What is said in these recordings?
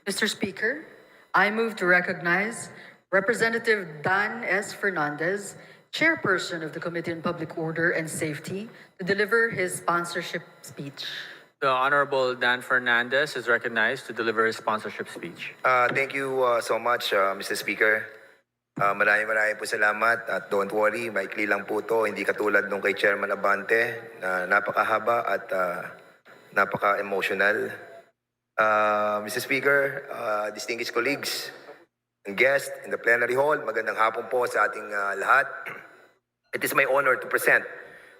Mr. Speaker, I move to recognize Representative Dan S. Fernandez, Chairperson of the Committee on Public Order and Safety, to deliver his sponsorship speech. The Honorable Dan Fernandez is recognized to deliver his sponsorship speech. Thank you so much, Mr. Speaker. Maraming po salamat at don't worry, maikli lang po to, hindi katulad nung kay Chairman Abante na napakahaba at napaka-emotional. Mr. Speaker, distinguished colleagues and guests in the plenary hall, magandang hapon po sa ating lahat. It is my honor to present,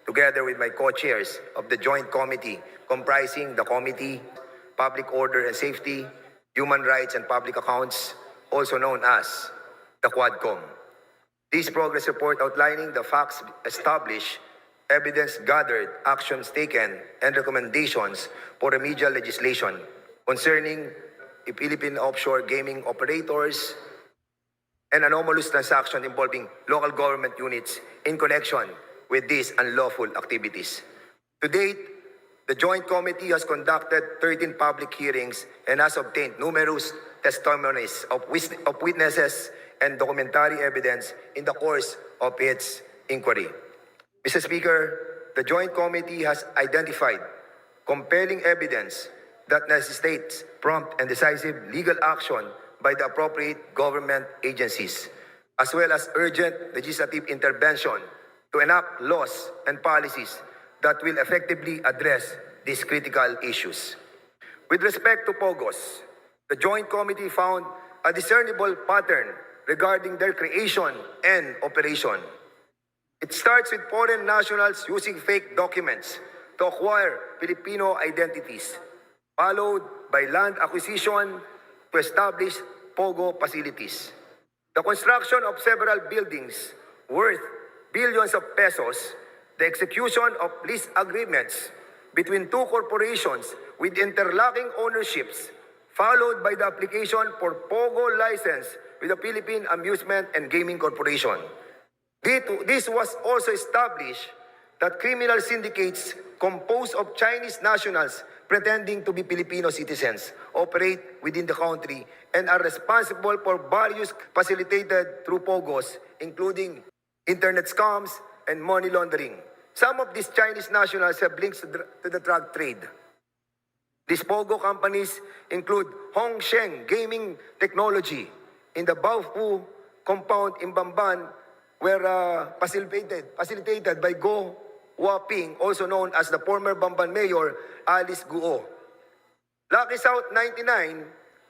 together with my co-chairs of the Joint Committee comprising the Committee, Public Order and Safety, Human Rights and Public Accounts, also known as the Quadcom. This progress report outlining the facts established, evidence gathered, actions taken, and recommendations for remedial legislation concerning the Philippine offshore gaming operators and anomalous transactions involving local government units in connection with these unlawful activities. To date, the Joint Committee has conducted 13 public hearings and has obtained numerous testimonies of witnesses and documentary evidence in the course of its inquiry. Mr. Speaker, the Joint Committee has identified compelling evidence that necessitates prompt and decisive legal action by the appropriate government agencies, as well as urgent legislative intervention to enact laws and policies that will effectively address these critical issues. With respect to POGOs, the Joint Committee found a discernible pattern regarding their creation and operation. It starts with foreign nationals using fake documents to acquire Filipino identities, followed by land acquisition to establish POGO facilities. The construction of several buildings worth billions of pesos, the execution of lease agreements between two corporations with interlocking ownerships, followed by the application for POGO license with the Philippine Amusement and Gaming Corporation. This was also established that criminal syndicates composed of Chinese nationals pretending to be Filipino citizens operate within the country and are responsible for various facilitated through POGOs, including internet scams and money laundering. Some of these Chinese nationals have links to the drug trade. These POGO companies include Hongsheng Gaming Technology in the Baofu compound in Bamban, were facilitated by Go Waping, also known as the former Bamban Mayor Alice Guo. Lucky South 99,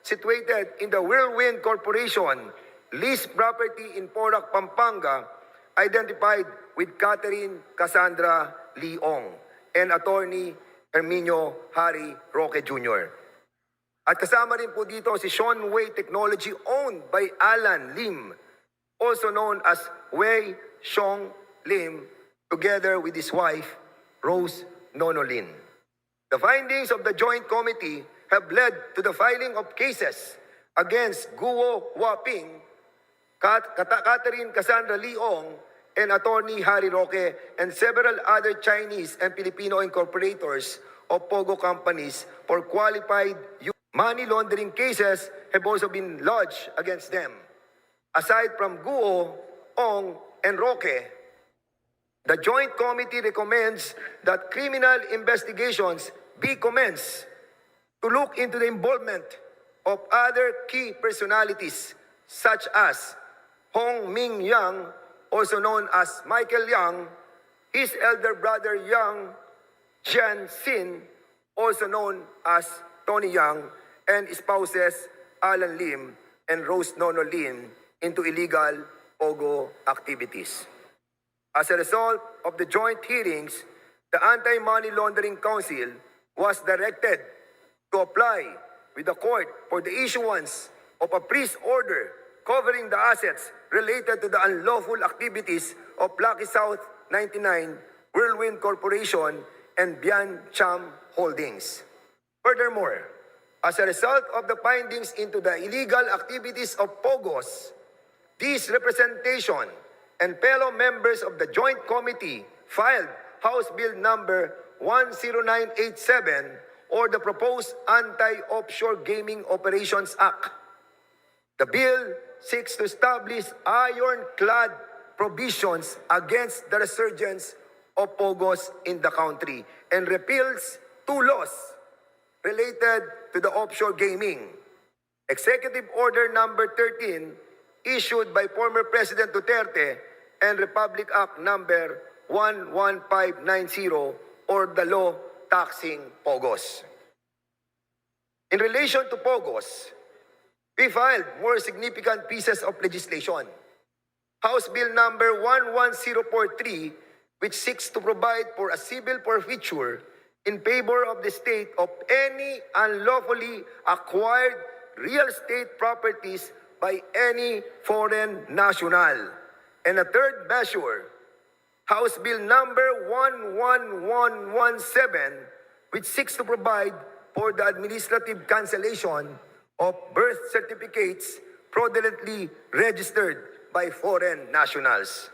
situated in the Whirlwind Corporation, leased property in Porac, Pampanga, identified with Catherine Cassandra Leong and attorney Herminio Harry Roque Jr. At kasama rin po dito si Sean Wei Technology owned by Alan Lim, also known as Wei Xiong Lim, together with his wife, Rose Nono Lin. The findings of the Joint Committee have led to the filing of cases against Guo Waping, Catherine Cassandra Leong, and attorney Harry Roque, and several other Chinese and Filipino incorporators of POGO companies for qualified money laundering cases have also been lodged against them. Aside from Guo, Ong, and Roque, the Joint Committee recommends that criminal investigations be commenced to look into the involvement of other key personalities such as Hong Ming Yang, also known as Michael Yang, his elder brother Yang Jianxin, also known as Tony Yang, and spouses Alan Lim and Rose Nono Lin into illegal POGO activities. As a result of the joint hearings, the Anti-Money Laundering Council was directed to apply with the court for the issuance of a freeze order covering the assets related to the unlawful activities of Lucky South 99, Whirlwind Corporation, and Bian Cham Holdings. Furthermore, as a result of the findings into the illegal activities of POGOs, this representation and fellow members of the Joint Committee filed House Bill number 10987 or the proposed Anti-Offshore Gaming Operations Act. The bill seeks to establish ironclad provisions against the resurgence of POGOs in the country and repeals two laws related to the offshore gaming. Executive Order Number 13, issued by former President Duterte, and Republic Act Number 11590, or the law taxing POGOs. In relation to POGOs, we filed more significant pieces of legislation. House Bill Number 11043, which seeks to provide for a civil forfeiture in favor of the state of any unlawfully acquired real estate properties by any foreign national. And a third measure, House Bill Number 11117, which seeks to provide for the administrative cancellation of birth certificates fraudulently registered by foreign nationals.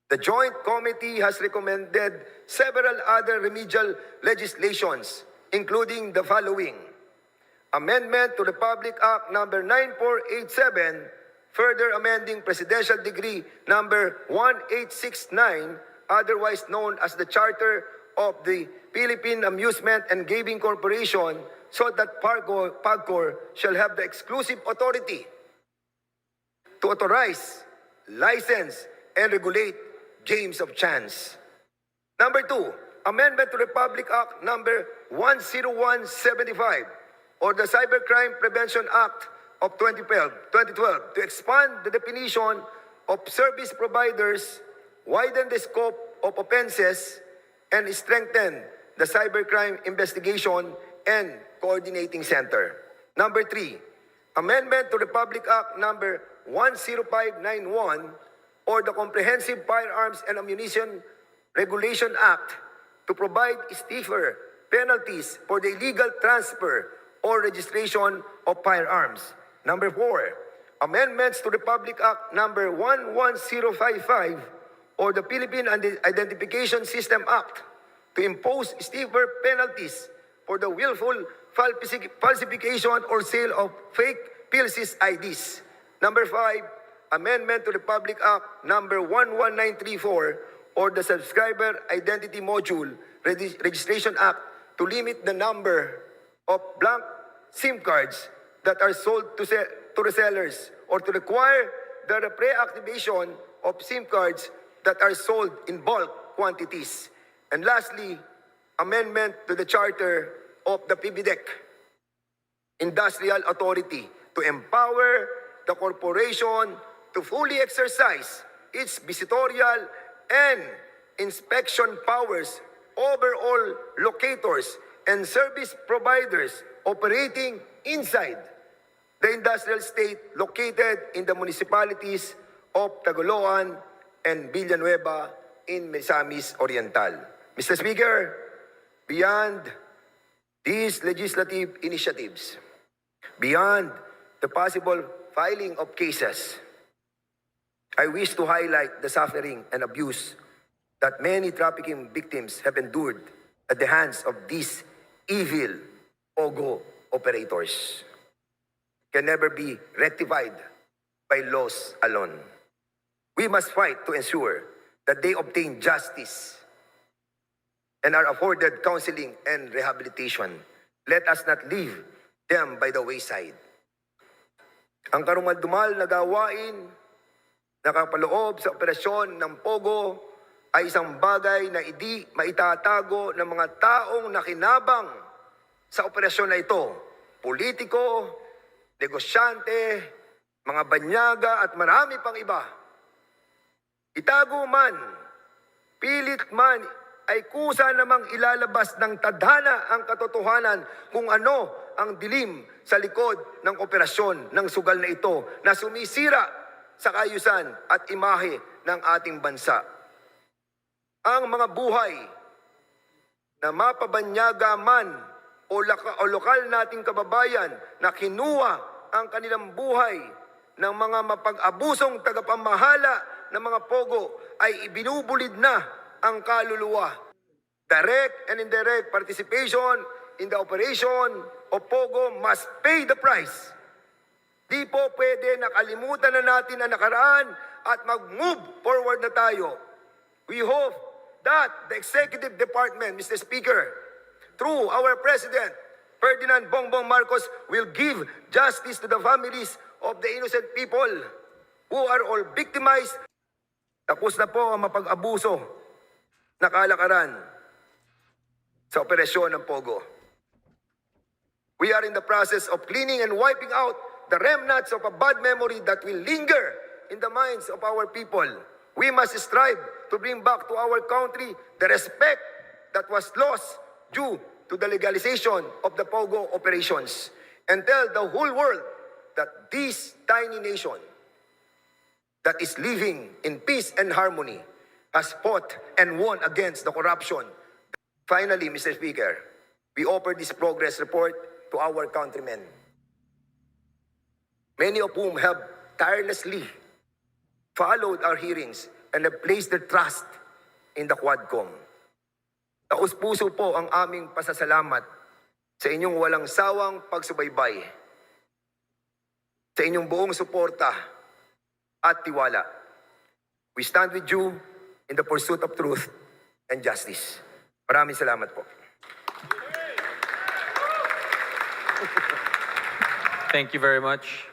The Joint Committee has recommended several other remedial legislations, including the following: Amendment to Republic Act Number 9487, further amending Presidential Decree Number 1869, otherwise known as the Charter of the Philippine Amusement and Gaming Corporation, so that PAGCOR shall have the exclusive authority to authorize, license, and regulate games of chance. Number 2, Amendment to Republic Act Number 10175, or the Cybercrime Prevention Act of 2012 to expand the definition of service providers, widen the scope of offenses, and strengthen the Cybercrime Investigation and Coordinating Center. Number 3, Amendment to Republic Act Number 10591, or the Comprehensive Firearms and Ammunition Regulation Act, to provide stiffer penalties for the illegal transfer or registration of firearms. Number 4, amendments to Republic Act Number 11055, or the Philippine Identification System Act, to impose stiffer penalties for the willful falsification or sale of fake PLC's IDs. Number 5, amendment to Republic Act Number 11934, or the Subscriber Identity Module Registration Act, to limit the number of blank SIM cards that are sold to resellers, or to require the pre-activation of SIM cards that are sold in bulk quantities. And lastly, amendment to the Charter of the PBDEC Industrial Authority to empower the corporation to fully exercise its visitorial and inspection powers over all locators and service providers operating inside the industrial state located in the municipalities of Tagoloan and Villanueva in Misamis Oriental. Mr. Speaker, beyond these legislative initiatives, beyond the possible filing of cases, I wish to highlight the suffering and abuse that many trafficking victims have endured at the hands of these evil POGO operators. Can never be rectified by laws alone. We must fight to ensure that they obtain justice and are afforded counseling and rehabilitation. Let us not leave them by the wayside. Ang karumal-dumal na gawain na kapaloob sa operasyon ng POGO ay isang bagay na hindi maitatago ng mga taong nakinabang sa operasyon na ito. Politiko, negosyante, mga banyaga at marami pang iba. Itago man, pilit man, ay kusa namang ilalabas ng tadhana ang katotohanan kung ano ang dilim sa likod ng operasyon ng sugal na ito na sumisira sa kaayusan at imahe ng ating bansa. Ang mga buhay na mapabanyaga man o lokal nating kababayan na kinuha ang kanilang buhay ng mga mapag-abusong tagapamahala ng mga POGO ay ibinubulid na ang kaluluwa. Direct and indirect participation in the operation of Pogo must pay the price. Di po pwede nakalimutan na natin ang nakaraan at mag-move forward na tayo. We hope that the Executive Department, Mr. Speaker, through our President, Ferdinand Bongbong Marcos, will give justice to the families of the innocent people who are all victimized. Tapos na po ang mapag-abuso na kalakaran sa operasyon ng Pogo. We are in the process of cleaning and wiping out the remnants of a bad memory that will linger in the minds of our people. We must strive to bring back to our country the respect that was lost due to the legalization of the Pogo operations, and tell the whole world that this tiny nation that is living in peace and harmony has fought and won against the corruption. Finally, Mr. Speaker, we offer this progress report to our countrymen, many of whom have tirelessly followed our hearings and have placed their trust in the Quadcom. Taus-puso po ang aming pasasalamat sa inyong walang sawang pagsubaybay, sa inyong buong suporta at tiwala. We stand with you in the pursuit of truth and justice. Maraming salamat po. Thank you very much.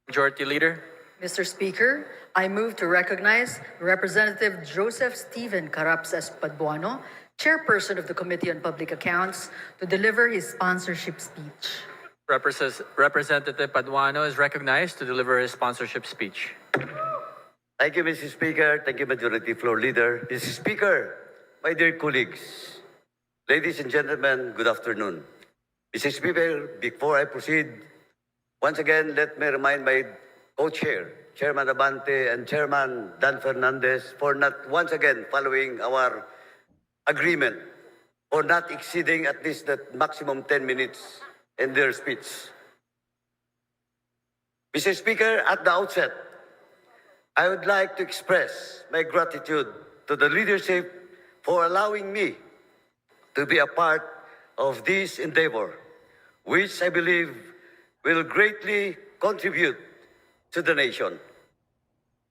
Majority Leader. Mr. Speaker, I move to recognize Representative Joseph Stephen Carapsas Paduano, Chairperson of the Committee on Public Accounts, to deliver his sponsorship speech. Representative Paduano is recognized to deliver his sponsorship speech. Thank you, Mr. Speaker. Thank you, Majority Floor Leader. Mr. Speaker, my dear colleagues, ladies and gentlemen, good afternoon. Mr. Speaker, before I proceed, once again, let me remind my co-chair, Chairman Abante and Chairman Dan Fernandez, for not once again following our agreement or not exceeding at least the maximum 10 minutes in their speech. Mr. Speaker, at the outset, I would like to express my gratitude to the leadership for allowing me to be a part of this endeavor, which I believe will greatly contribute to the nation.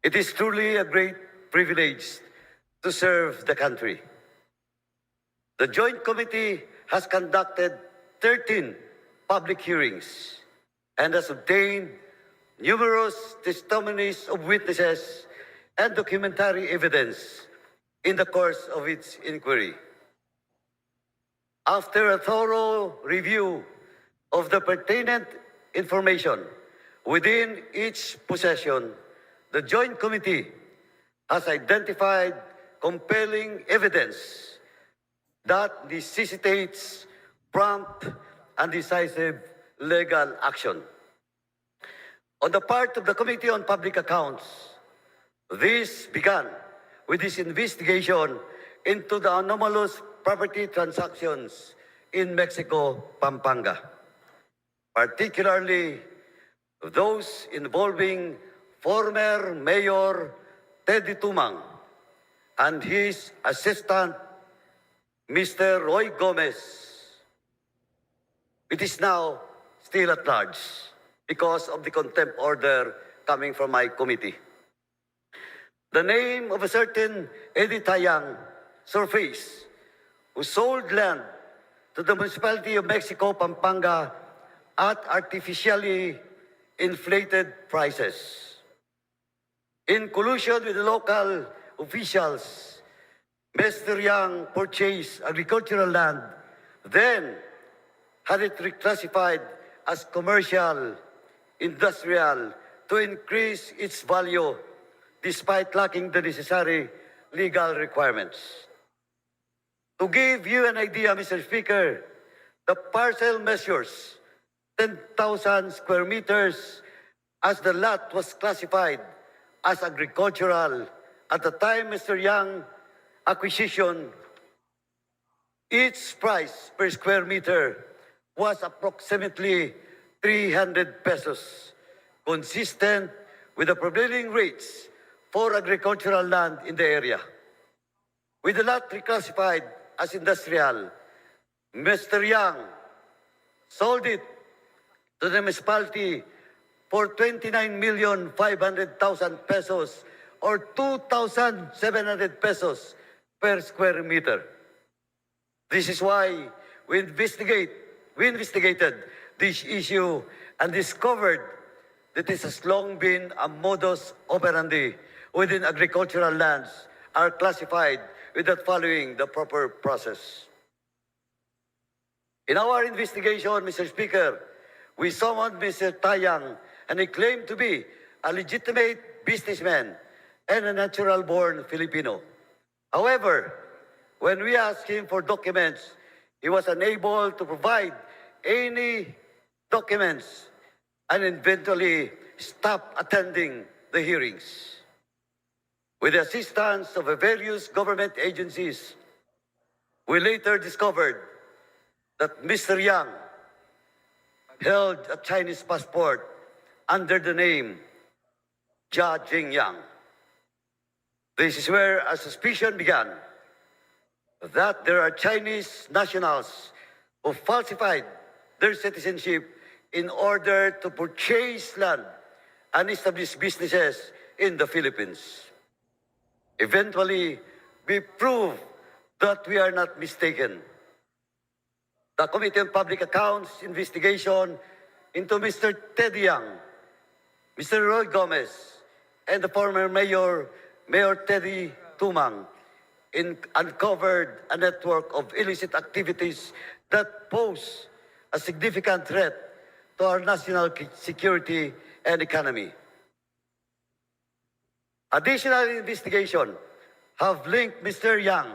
It is truly a great privilege to serve the country. The Joint Committee has conducted 13 public hearings and has obtained numerous testimonies of witnesses and documentary evidence in the course of its inquiry. After a thorough review of the pertinent information within each possession, the Joint Committee has identified compelling evidence that necessitates prompt and decisive legal action. On the part of the Committee on Public Accounts, this began with this investigation into the anomalous property transactions in Mexico, Pampanga, particularly those involving former Mayor Teddy Tumang and his assistant, Mr. Roy Gomez. It is now still at large because of the contempt order coming from my committee. The name of a certain Eddie Tayang surfaced, who sold land to the municipality of Mexico, Pampanga, at artificially inflated prices. In collusion with the local officials, Mr. Yang purchased agricultural land, then had it reclassified as commercial, industrial, to increase its value despite lacking the necessary legal requirements. To give you an idea, Mr. Speaker, the parcel measures 10,000 square meters as the lot was classified as agricultural at the time Mr. Yang acquisition. Its price per square meter was approximately 300 pesos, consistent with the prevailing rates for agricultural land in the area. With the lot reclassified as industrial, Mr. Yang sold it to the municipality for 29,500,000 pesos or 2,700 pesos per square meter. This is why we investigated this issue and discovered that it has long been a modus operandi within agricultural lands are classified without following the proper process. In our investigation, Mr. Speaker, we summoned Mr. Tayang and he claimed to be a legitimate businessman and a natural-born Filipino. However, when we asked him for documents, he was unable to provide any documents and eventually stopped attending the hearings. With the assistance of various government agencies, we later discovered that Mr. Yang held a Chinese passport under the name Jia Jingyang. This is where a suspicion began that there are Chinese nationals who falsified their citizenship in order to purchase land and establish businesses in the Philippines. Eventually, we proved that we are not mistaken. The Committee on Public Accounts investigation into Mr. Teddy Yang, Mr. Roy Gomez, and the former Mayor Teddy Tumang uncovered a network of illicit activities that pose a significant threat to our national security and economy. Additional investigation have linked Mr. Yang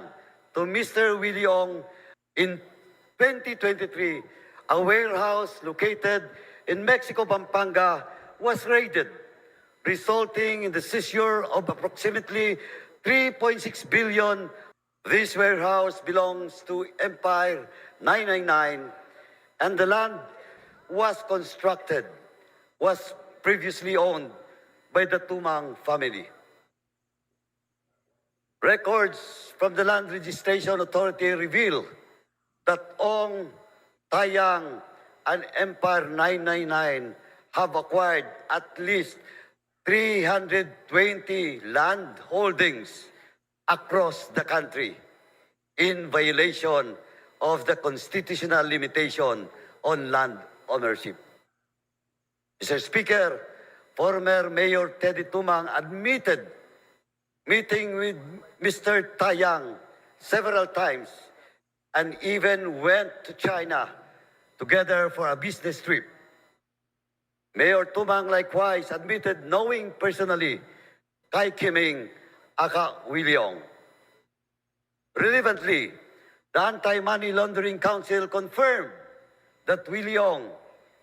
to Mr. Willie Ong. In 2023, a warehouse located in Mexico, Pampanga was raided, resulting in the seizure of approximately 3.6 billion. This warehouse belongs to Empire 999 and the land was previously owned by the Tumang family. Records from the Land Registration Authority reveal that Ong, Tayang, and Empire 999 have acquired at least 320 land holdings across the country in violation of the constitutional limitation on land ownership. Mr. Speaker, former Mayor Teddy Tumang admitted meeting with Mr. Tayang several times and even went to China together for a business trip. Mayor Tumang likewise admitted knowing personally Kai Kiming aka Willie Ong. Relevantly, the Anti-Money Laundering Council confirmed that Willie Ong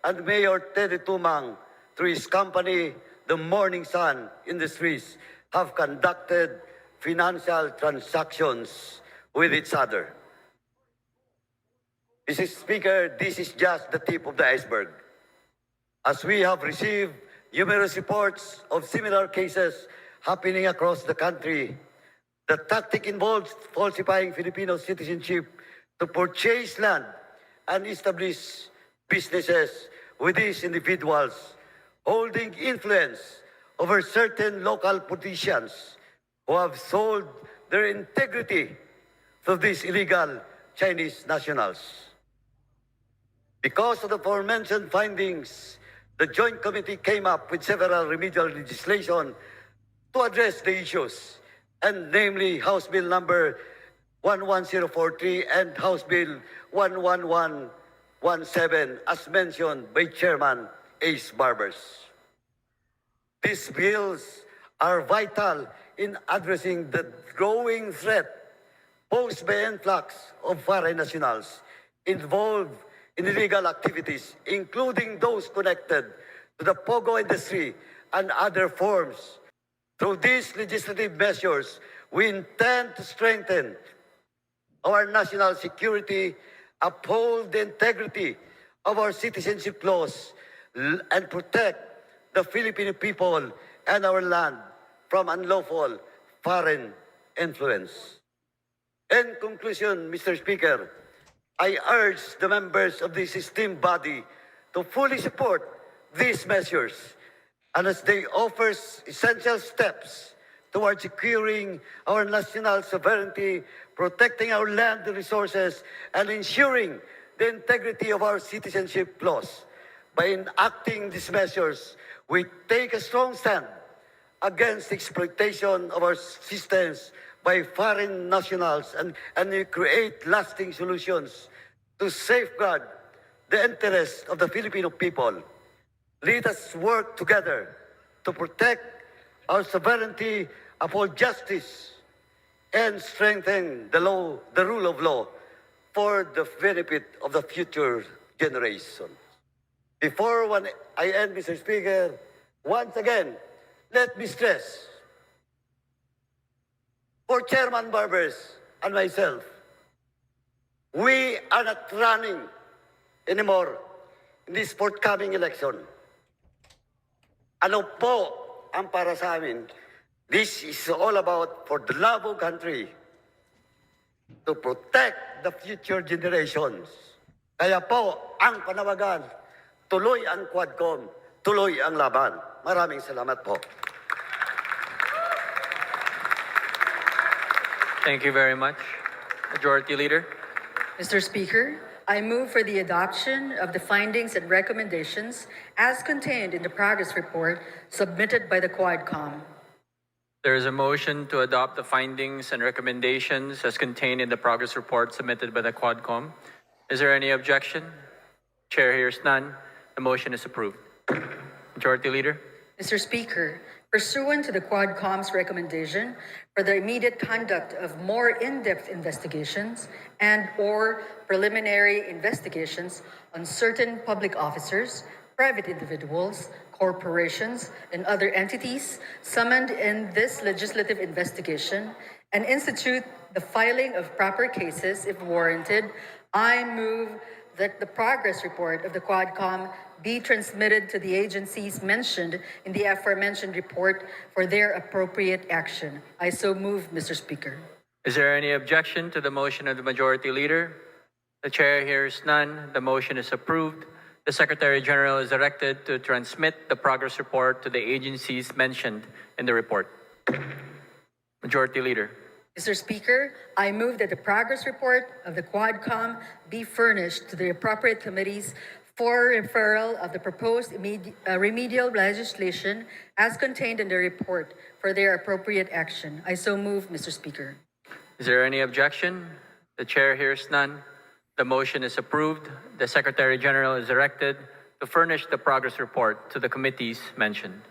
and Mayor Teddy Tumang, through his company, the Morning Sun Industries, have conducted financial transactions with each other. Mr. Speaker, this is just the tip of the iceberg. As we have received numerous reports of similar cases happening across the country, the tactic involves falsifying Filipino citizenship to purchase land and establish businesses with these individuals, holding influence over certain local politicians who have sold their integrity to these illegal Chinese nationals. Because of the aforementioned findings, the Joint Committee came up with several remedial legislation to address the issues, and namely House Bill number 11043 and House Bill 11117, as mentioned by Chairman Ace Barbers. These bills are vital in addressing the growing threat posed by influx of foreign nationals involved in illegal activities, including those connected to the POGO industry and other forms. Through these legislative measures, we intend to strengthen our national security, uphold the integrity of our citizenship laws, and protect the Filipino people and our land from unlawful foreign influence. In conclusion, Mr. Speaker, I urge the members of this esteemed body to fully support these measures, and as they offer essential steps towards securing our national sovereignty, protecting our land resources, and ensuring the integrity of our citizenship laws. By enacting these measures, we take a strong stand against exploitation of our systems by foreign nationals, and we create lasting solutions to safeguard the interests of the Filipino people. Let us work together to protect our sovereignty, uphold justice, and strengthen the rule of law for the benefit of the future generations. Before I end, Mr. Speaker, once again, let me stress, for Chairman Barbers and myself, we are not running anymore in this forthcoming election. Ano po ang para sa amin? This is all about for the love of country, to protect the future generations. Kaya po, ang panawagan, tuloy ang Quadcom, tuloy ang laban. Maraming salamat po. Thank you very much. Majority Leader. Mr. Speaker, I move for the adoption of the findings and recommendations as contained in the progress report submitted by the Quadcom. There is a motion to adopt the findings and recommendations as contained in the progress report submitted by the Quadcom. Is there any objection? Chair hears none. The motion is approved. Majority Leader. Mr. Speaker, pursuant to the Quadcom's recommendation for the immediate conduct of more in-depth investigations and/or preliminary investigations on certain public officers, private individuals, corporations, and other entities summoned in this legislative investigation, and institute the filing of proper cases if warranted, I move that the progress report of the Quadcom be transmitted to the agencies mentioned in the aforementioned report for their appropriate action. I so move, Mr. Speaker. Is there any objection to the motion of the Majority Leader? The Chair hears none. The motion is approved. The Secretary General is directed to transmit the progress report to the agencies mentioned in the report. Majority Leader. Mr. Speaker, I move that the progress report of the Quadcom be furnished to the appropriate committees for referral of the proposed remedial legislation as contained in the report for their appropriate action. I so move, Mr. Speaker. Is there any objection? The Chair hears none. The motion is approved. The Secretary General is directed to furnish the progress report to the committees mentioned.